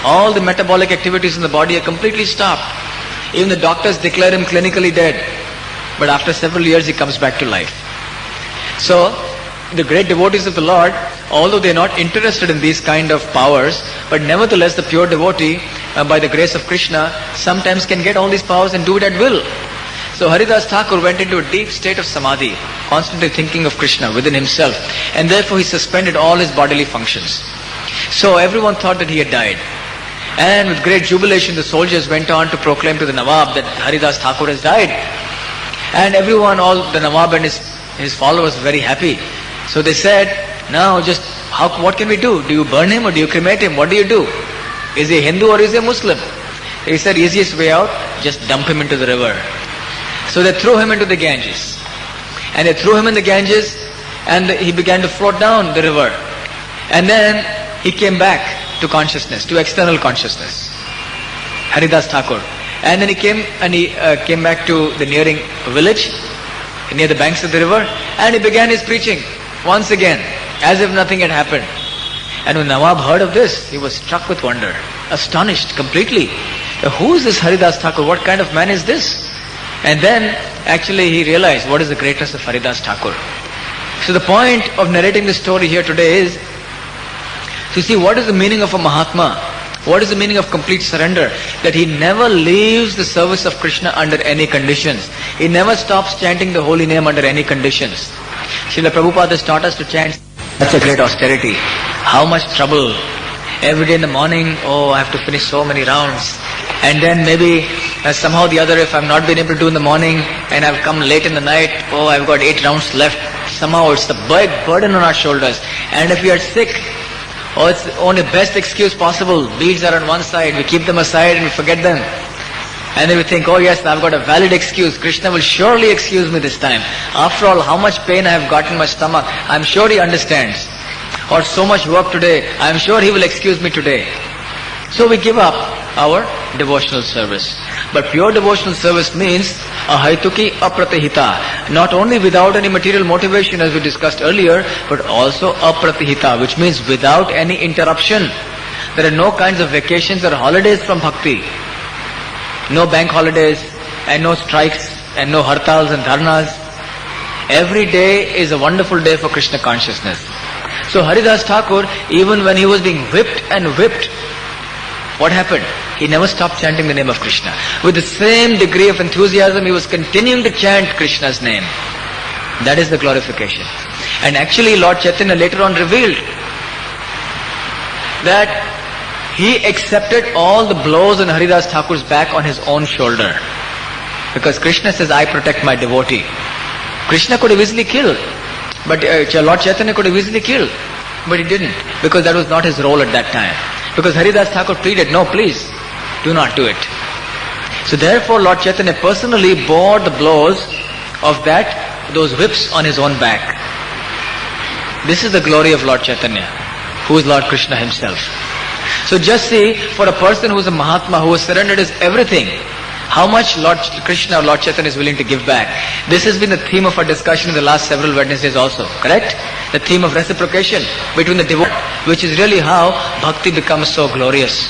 All the metabolic activities in the body are completely stopped. Even the doctors declare him clinically dead. But after several years he comes back to life. So, the great devotees of the Lord, although they are not interested in these kind of powers, but nevertheless the pure devotee, by the grace of Krishna, sometimes can get all these powers and do it at will. So Haridas Thakur went into a deep state of samadhi, constantly thinking of Krishna within himself, and therefore he suspended all his bodily functions. So everyone thought that he had died. And with great jubilation the soldiers went on to proclaim to the Nawab that Haridas Thakur has died. And everyone, all the Nawab and his followers were very happy. So they said, "Now just what can we do? Do you burn him or do you cremate him? What do you do? Is he a Hindu or is he a Muslim?" He said, "Easiest way out, just dump him into the river." So they threw him into the Ganges. And they threw him in the Ganges, and he began to float down the river. And then he came back to consciousness, to external consciousness. Haridas Thakur. And then he came back to the nearing village, near the banks of the river, and he began his preaching once again, as if nothing had happened. And when Nawab heard of this, he was struck with wonder, astonished completely. Who is this Haridas Thakur? What kind of man is this? And then actually he realized what is the greatness of Haridas Thakur. So the point of narrating this story here today is to see what is the meaning of a Mahatma. What is the meaning of complete surrender? That he never leaves the service of Krishna under any conditions. He never stops chanting the holy name under any conditions. Srila Prabhupada has taught us to chant such a great austerity. How much trouble. Every day in the morning, oh, I have to finish so many rounds. And then maybe somehow or the other, if I've not been able to do in the morning and I've come late in the night, oh, I've got 8 rounds left. Somehow it's the big burden on our shoulders. And if we are sick, oh, it's the only best excuse possible. Beads are on one side, we keep them aside and we forget them. And then we think, oh yes, I've got a valid excuse. Krishna will surely excuse me this time. After all, how much pain I have got in my stomach, I'm sure he understands. Or so much work today, I'm sure he will excuse me today. So we give up our devotional service. But pure devotional service means ahaituki apratihita. Not only without any material motivation as we discussed earlier, but also apratihita, which means without any interruption. There are no kinds of vacations or holidays from bhakti. No bank holidays and no strikes and no hartals and dharnas. Every day is a wonderful day for Krishna consciousness. So Haridas Thakur, even when he was being whipped and whipped, what happened? He never stopped chanting the name of Krishna. With the same degree of enthusiasm, he was continuing to chant Krishna's name. That is the glorification. And actually Lord Chaitanya later on revealed that he accepted all the blows on Haridas Thakur's back on his own shoulder. Because Krishna says, I protect my devotee. Krishna could have easily killed. But Lord Chaitanya could have easily killed. But he didn't. Because that was not his role at that time. Because Haridas Thakur pleaded, no, please, do not do it. So therefore Lord Chaitanya personally bore the blows of those whips on his own back. This is the glory of Lord Chaitanya, who is Lord Krishna himself. So just see, for a person who is a Mahatma, who has surrendered his everything, How much Lord Krishna or Lord Chaitanya is willing to give back. This has been the theme of our discussion in the last several Wednesdays also, correct? The theme of reciprocation between the devotee, which is really how bhakti becomes so glorious.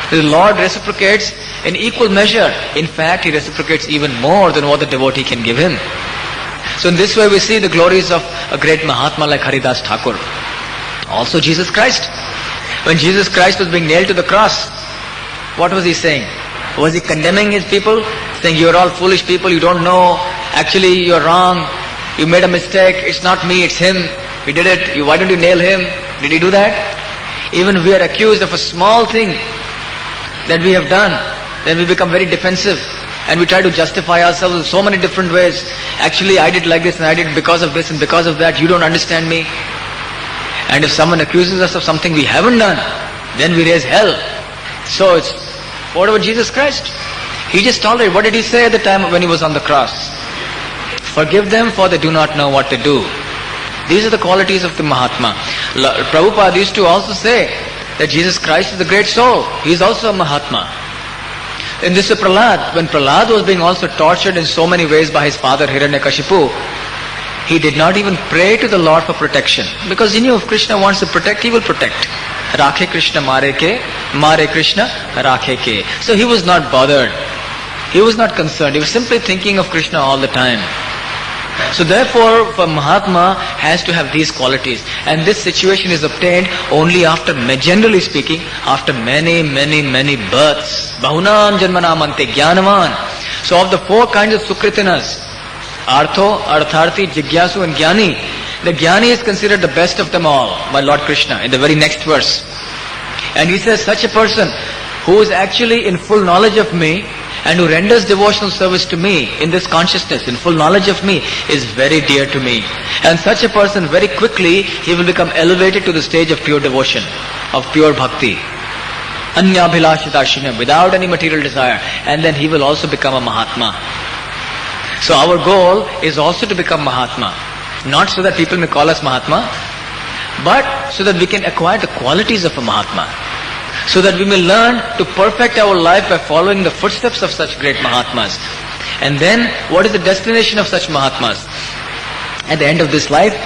The Lord reciprocates in equal measure. In fact, He reciprocates even more than what the devotee can give Him. So in this way we see the glories of a great Mahatma like Haridas Thakur. Also Jesus Christ. When Jesus Christ was being nailed to the cross, what was He saying? Was He condemning His people? Saying, you are all foolish people, you don't know, actually you are wrong, you made a mistake, it's not me, it's Him, we did it, why don't you nail Him? Did He do that? Even we are accused of a small thing that we have done, then we become very defensive and we try to justify ourselves in so many different ways. Actually I did like this and I did because of this and because of that, you don't understand me. And if someone accuses us of something we haven't done, then we raise hell. So it's, what about Jesus Christ? He just tolerated. What did He say at the time when He was on the cross? Forgive them for they do not know what to do. These are the qualities of the Mahatma. Prabhupada used to also say that Jesus Christ is the great soul. He is also a Mahatma. In this Prahlad, when Prahlad was being also tortured in so many ways by his father Hiranyakashipu, he did not even pray to the Lord for protection. Because he knew if Krishna wants to protect, He will protect. Rakhe Krishna mare Krishna rakhe ke. So he was not bothered. He was not concerned. He was simply thinking of Krishna all the time. So therefore, for Mahatma has to have these qualities. And this situation is obtained only after, generally speaking, after many births. Bahunam janmanamante jnanavan. So of the 4 kinds of Sukritinas, Artho, Artharthi, Jigyasu and Jnani, the Jnani is considered the best of them all by Lord Krishna in the very next verse. And he says, such a person who is actually in full knowledge of me and who renders devotional service to me in this consciousness, in full knowledge of me, is very dear to me. And such a person, very quickly, he will become elevated to the stage of pure devotion, of pure bhakti. Anyabhilashitashinyam, without any material desire. And then he will also become a Mahatma. So our goal is also to become Mahatma. Not so that people may call us Mahatma, but so that we can acquire the qualities of a Mahatma. So that we may learn to perfect our life by following the footsteps of such great Mahatmas. And then, what is the destination of such Mahatmas? At the end of this life,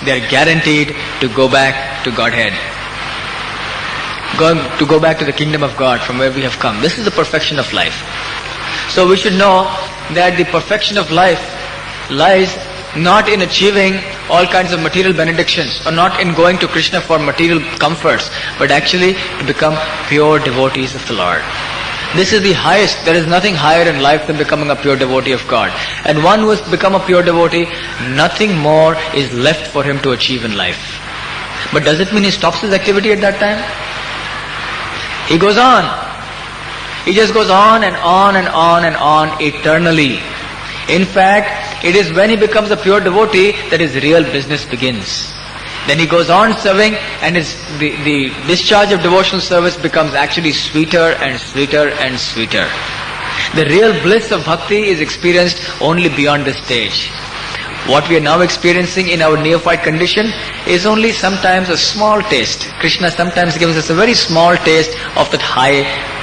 they are guaranteed to go back to Godhead. To go back to the kingdom of God from where we have come. This is the perfection of life. So we should know that the perfection of life lies not in achieving all kinds of material benedictions or not in going to Krishna for material comforts, but actually to become pure devotees of the Lord. This is the highest. There is nothing higher in life than becoming a pure devotee of God. And one who has become a pure devotee, nothing more is left for him to achieve in life. But does it mean he stops his activity at that time? He goes on. He just goes on and on and on and on eternally. In fact, it is when he becomes a pure devotee that his real business begins. Then he goes on serving, and the discharge of devotional service becomes actually sweeter and sweeter and sweeter. The real bliss of bhakti is experienced only beyond this stage. What we are now experiencing in our neophyte condition is only sometimes a small taste. Krishna sometimes gives us a very small taste of that high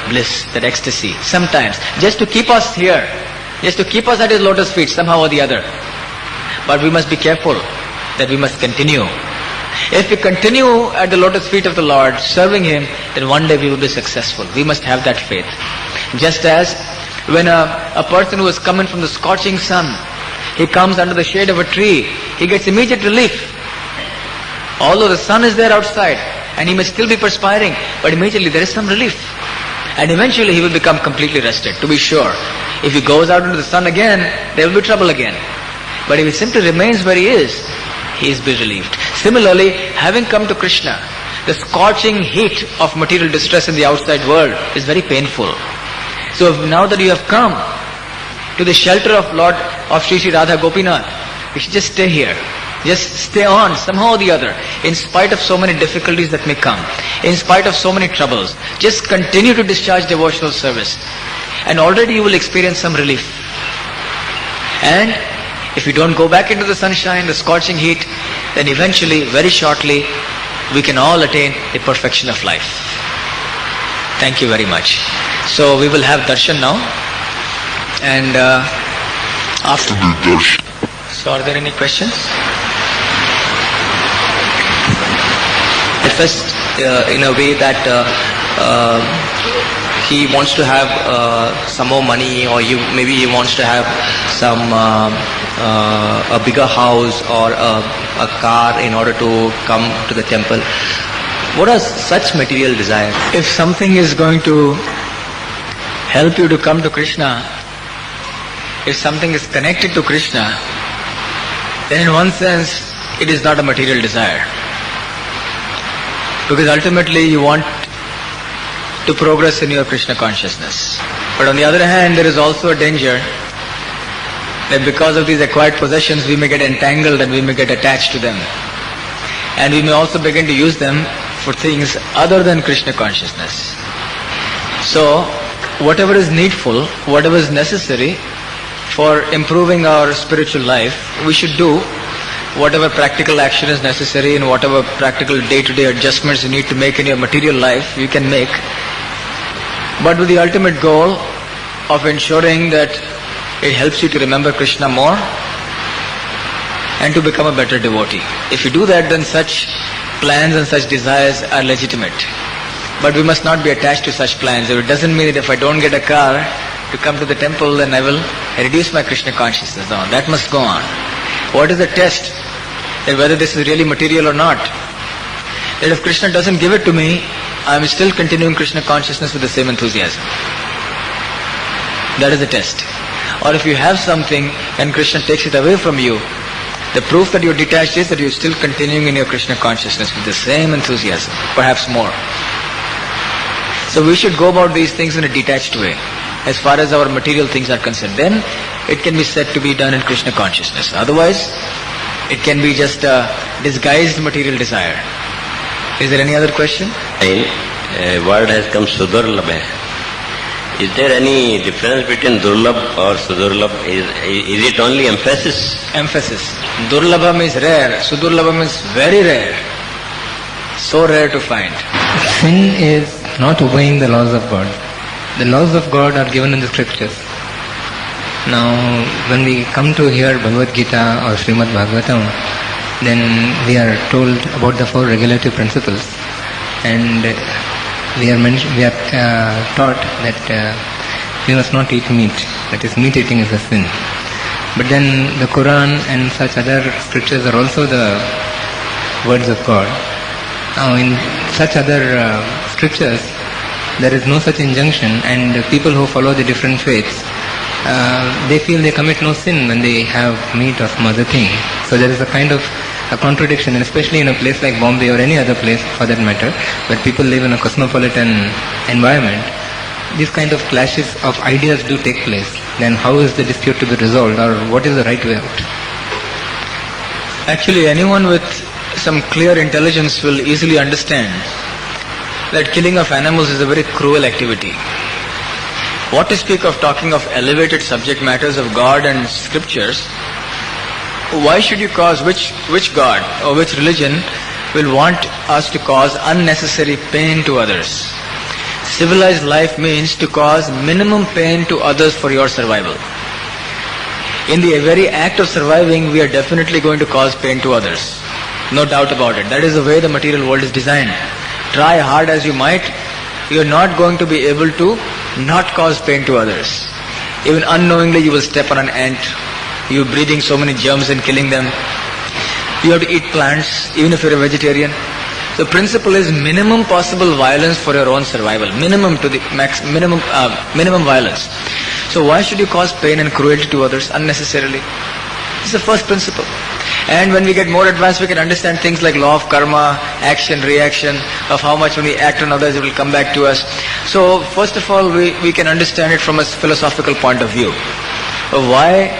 bliss, that ecstasy. Sometimes, just to keep us here, just to keep us at His lotus feet somehow or the other. But we must be careful that we must continue. If we continue at the lotus feet of the Lord, serving Him, then one day we will be successful. We must have that faith. Just as when a person who is coming from the scorching sun, he comes under the shade of a tree, he gets immediate relief. Although the sun is there outside, and he may still be perspiring, but immediately there is some relief. And eventually he will become completely rested, to be sure. If he goes out into the sun again, there will be trouble again. But if he simply remains where he is be relieved. Similarly, having come to Krishna, the scorching heat of material distress in the outside world is very painful. So now that you have come to the shelter of Lord of Sri Sri Radha Gopinath, you should just stay here. Just stay on somehow or the other, in spite of so many difficulties that may come, in spite of so many troubles. Just continue to discharge devotional service, and already you will experience some relief. And if you don't go back into the sunshine, the scorching heat, then eventually, very shortly, we can all attain the perfection of life. Thank you very much. So we will have darshan now. and after the darshan. So are there any questions? At first, in a way that he wants to have some more money, or maybe he wants to have some a bigger house or a car in order to come to the temple. What are such material desires? If something is going to help you to come to Krishna, if something is connected to Krishna, then in one sense it is not a material desire. Because ultimately you want to progress in your Krishna consciousness. But on the other hand, there is also a danger that because of these acquired possessions we may get entangled and we may get attached to them. And we may also begin to use them for things other than Krishna consciousness. So, whatever is needful, whatever is necessary for improving our spiritual life, we should do. Whatever practical action is necessary and whatever practical day-to-day adjustments you need to make in your material life, you can make. But with the ultimate goal of ensuring that it helps you to remember Krishna more and to become a better devotee. If you do that, then such plans and such desires are legitimate. But we must not be attached to such plans. It doesn't mean that if I don't get a car to come to the temple, then I will reduce my Krishna consciousness. No, that must go on. What is the test? That whether this is really material or not. That if Krishna doesn't give it to me, I am still continuing Krishna consciousness with the same enthusiasm. That is the test. Or if you have something and Krishna takes it away from you, the proof that you are detached is that you are still continuing in your Krishna consciousness with the same enthusiasm, perhaps more. So we should go about these things in a detached way, as far as our material things are concerned. Then it can be said to be done in Krishna consciousness. Otherwise, it can be just a disguised material desire. Is there any other question? A word has come, Sudurlabha. Is there any difference between Durlabh or Sudurlabh? Is it only emphasis? Emphasis. Durlabha means rare, Sudurlabha means very rare. So rare to find. Sin is not obeying the laws of God. The laws of God are given in the scriptures. Now, when we come to hear Bhagavad Gita or Srimad Bhagavatam, then we are told about the 4 regulative principles, and we are taught that we must not eat meat. That is, meat eating is a sin. But then the Quran and such other scriptures are also the words of God. Now, in such other scriptures, there is no such injunction, and people who follow the different faiths, they feel they commit no sin when they have meat or some other thing. So there is a kind of a contradiction, and especially in a place like Bombay or any other place for that matter, where people live in a cosmopolitan environment, these kind of clashes of ideas do take place. Then how is the dispute to be resolved, or what is the right way out? Actually, anyone with some clear intelligence will easily understand that killing of animals is a very cruel activity. What to speak of talking of elevated subject matters of God and scriptures? Why should you cause, which God or which religion will want us to cause unnecessary pain to others? Civilized life means to cause minimum pain to others for your survival. In the very act of surviving, we are definitely going to cause pain to others. No doubt about it. That is the way the material world is designed. Try hard as you might, you are not going to be able to not cause pain to others. Even unknowingly you will step on an ant. You are breathing so many germs and killing them. You have to eat plants, even if you are a vegetarian. The principle is minimum possible violence for your own survival. Minimum to the minimum violence. So why should you cause pain and cruelty to others unnecessarily? This is the first principle. And when we get more advanced, we can understand things like law of karma, action, reaction, of how much when we act on others, it will come back to us. So, first of all, we can understand it from a philosophical point of view. Why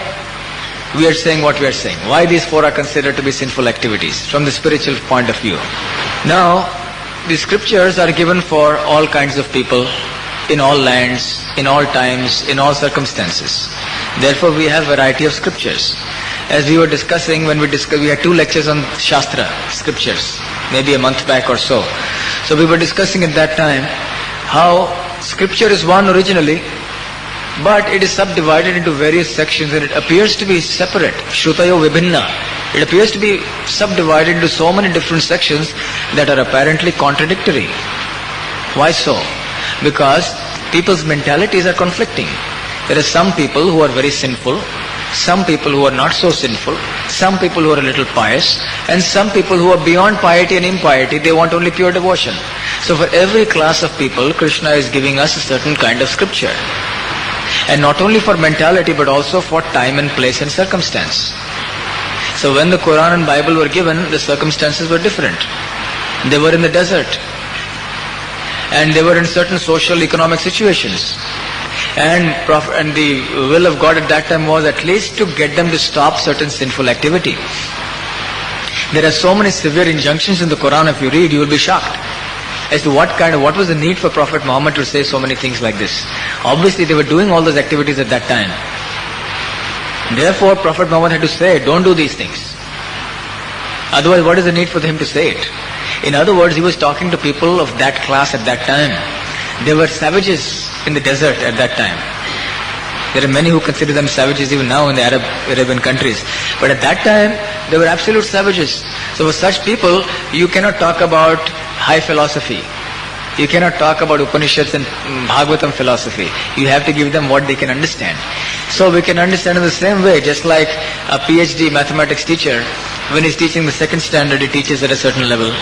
we are saying what we are saying. Why these 4 are considered to be sinful activities from the spiritual point of view. Now, the scriptures are given for all kinds of people, in all lands, in all times, in all circumstances. Therefore, we have variety of scriptures. As we were discussing, when we had 2 lectures on Shastra, scriptures, maybe a month back or so. So we were discussing at that time how scripture is one originally, But it is subdivided into various sections and it appears to be separate. Shrutayo Vibhinna. It appears to be subdivided into so many different sections that are apparently contradictory. Why so? Because people's mentalities are conflicting. There are some people who are very sinful, some people who are not so sinful, some people who are a little pious, and some people who are beyond piety and impiety. They want only pure devotion. So for every class of people, Krishna is giving us a certain kind of scripture. And not only for mentality but also for time and place and circumstance. So when the Quran and Bible were given, the circumstances were different. They were in the desert. And they were in certain social economic situations. And the will of God at that time was at least to get them to stop certain sinful activity. There are so many severe injunctions in the Quran. If you read, you will be shocked as to what was the need for Prophet Muhammad to say so many things like this. Obviously they were doing all those activities at that time. Therefore Prophet Muhammad had to say, don't do these things. Otherwise what is the need for him to say it? In other words, he was talking to people of that class at that time. They were savages in the desert at that time. There are many who consider them savages even now in the Arabian countries. But at that time, they were absolute savages. So for such people, you cannot talk about high philosophy. You cannot talk about Upanishads and Bhagavatam philosophy. You have to give them what they can understand. So we can understand in the same way, just like a PhD mathematics teacher, when he's teaching the second standard, he teaches at a certain level.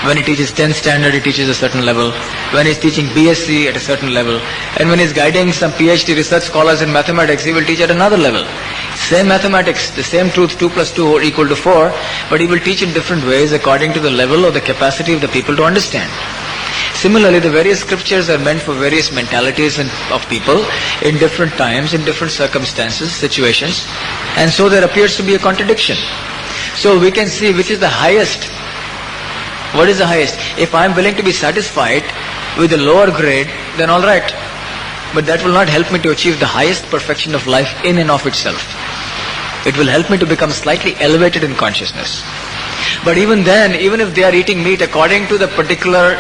When he teaches 10th standard, he teaches a certain level. When he's teaching BSc at a certain level. And when he's guiding some PhD research scholars in mathematics, he will teach at another level. Same mathematics, the same truth, 2 plus 2 equal to 4, but he will teach in different ways according to the level or the capacity of the people to understand. Similarly, the various scriptures are meant for various mentalities of people in different times, in different circumstances, situations, and so there appears to be a contradiction. So we can see which is the highest. What is the highest? If I am willing to be satisfied with the lower grade, then all right. But that will not help me to achieve the highest perfection of life in and of itself. It will help me to become slightly elevated in consciousness. But even then, even if they are eating meat according to the particular,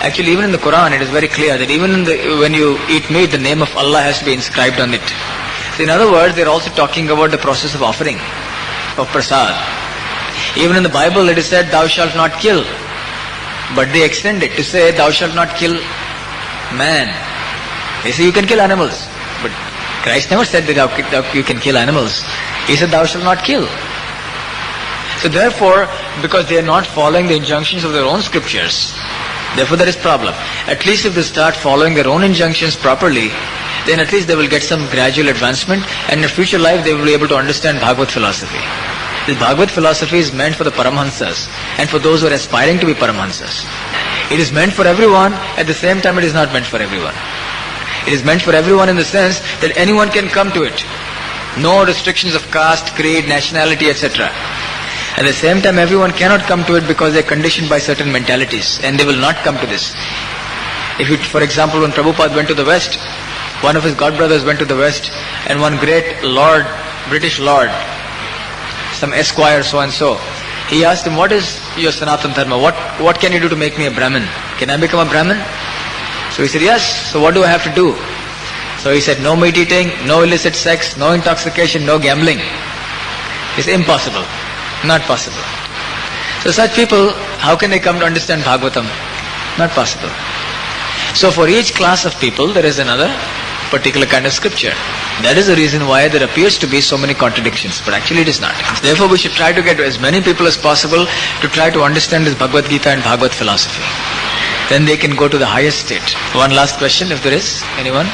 actually even in the Quran it is very clear that even when you eat meat, the name of Allah has to be inscribed on it. So in other words, they are also talking about the process of offering, of prasad. Even in the Bible it is said, thou shalt not kill. But they extend it to say, thou shalt not kill man. They say you can kill animals. But Christ never said that you can kill animals. He said, thou shalt not kill. So therefore, because they are not following the injunctions of their own scriptures, therefore there is problem. At least if they start following their own injunctions properly, then at least they will get some gradual advancement, and in future life they will be able to understand Bhagavad philosophy. This Bhagavad philosophy is meant for the Paramhansas and for those who are aspiring to be Paramhansas. It is meant for everyone, at the same time it is not meant for everyone. It is meant for everyone in the sense that anyone can come to it. No restrictions of caste, creed, nationality, etc. At the same time, everyone cannot come to it because they are conditioned by certain mentalities, and they will not come to this. If you, for example, when Prabhupada went to the West, one of his godbrothers went to the West, and one great lord, British lord, some esquire so and so, he asked him, what is your Sanatana Dharma? What can you do to make me a Brahmin? Can I become a Brahmin? So he said, yes. So what do I have to do? So he said, no meat eating, no illicit sex, no intoxication, no gambling. It's impossible. Not possible. So such people, how can they come to understand Bhagavatam? Not possible. So for each class of people, there is another particular kind of scripture. That is the reason why there appears to be so many contradictions, but actually it is not. Therefore we should try to get as many people as possible to try to understand this Bhagavad Gita and Bhagavad philosophy. Then they can go to the highest state. One last question, if there is anyone.